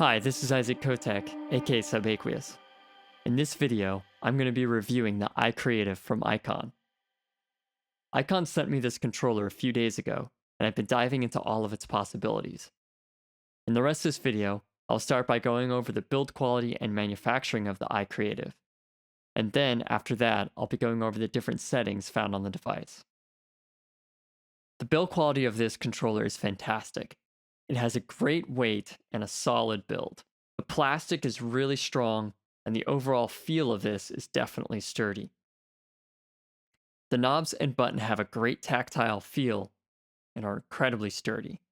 Hi, this is Isaac Kotek, aka Subaqueous. In this video, I'm going to be reviewing the iCreativ from iCON. iCON sent me this controller a few days ago, and I've been diving into all of its possibilities. In the rest of this video, I'll start by going over the build quality and manufacturing of the iCreativ. And then, after that, I'll be going over the different settings found on the device. The build quality of this controller is fantastic. It has a great weight and a solid build. The plastic is really strong, and the overall feel of this is definitely sturdy. The knobs and button have a great tactile feel and are incredibly sturdy.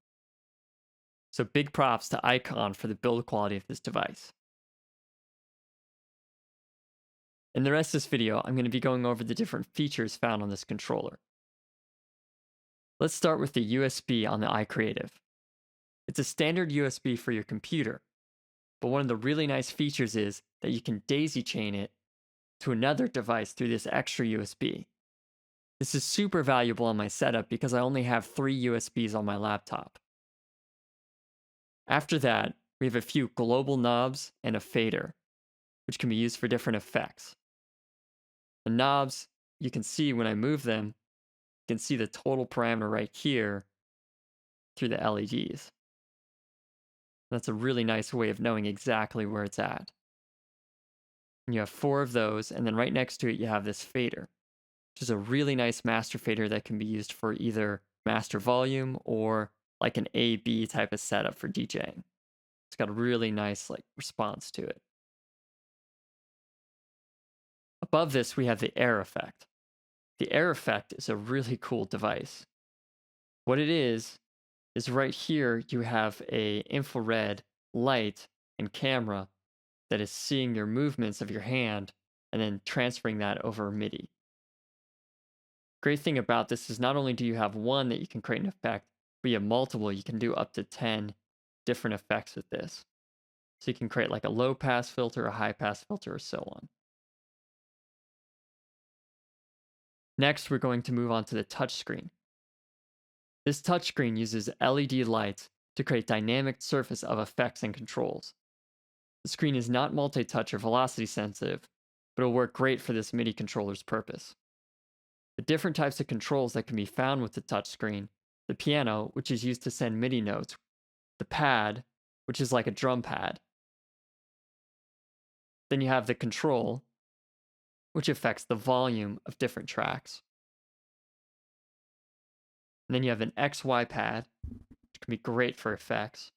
So big props to iCON for the build quality of this device. In the rest of this video, I'm going to be going over the different features found on this controller. Let's start with the USB on the iCreativ. It's a standard USB for your computer, but one of the really nice features is that you can daisy chain it to another device through this extra USB. This is super valuable on my setup because I only have 3 USBs on my laptop. After that, we have a few global knobs and a fader, which can be used for different effects. The knobs, you can see when I move them, you can see the total parameter right here through the LEDs. That's a really nice way of knowing exactly where it's at. And you have 4 of those, and then right next to it you have this fader, which is a really nice master fader that can be used for either master volume or like an A-B type of setup for DJing. It's got a really nice response to it. Above this we have the air effect. The air effect is a really cool device. What it is right here you have a infrared light and camera that is seeing your movements of your hand and then transferring that over MIDI. Great thing about this is not only do you have one that you can create an effect, but you have multiple. You can do up to 10 different effects with this. So you can create like a low pass filter, a high pass filter, or so on. Next, we're going to move on to the touchscreen. This touchscreen uses LED lights to create dynamic surface of effects and controls. The screen is not multi-touch or velocity sensitive, but it'll work great for this MIDI controller's purpose. The different types of controls that can be found with the touchscreen: the piano, which is used to send MIDI notes, the pad, which is like a drum pad. Then you have the control, which affects the volume of different tracks. And then you have an XY pad, which can be great for effects.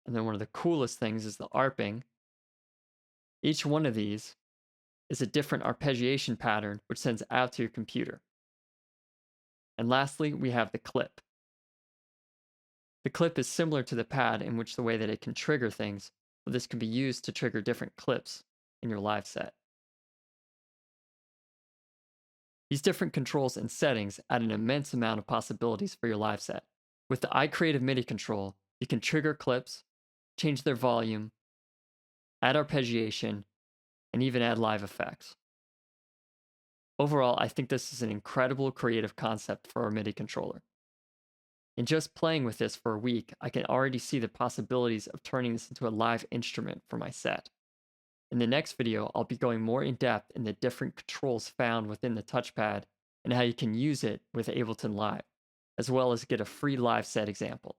And then one of the coolest things is the arping. Each one of these is a different arpeggiation pattern which sends out to your computer. And lastly, we have the clip. The clip is similar to the pad in which the way that it can trigger things, but this can be used to trigger different clips in your live set. These different controls and settings add an immense amount of possibilities for your live set. With the iCreativ MIDI control, you can trigger clips, change their volume, add arpeggiation, and even add live effects. Overall, I think this is an incredible creative concept for our MIDI controller. In just playing with this for a week, I can already see the possibilities of turning this into a live instrument for my set. In the next video, I'll be going more in depth in the different controls found within the touchpad and how you can use it with Ableton Live, as well as get a free live set example.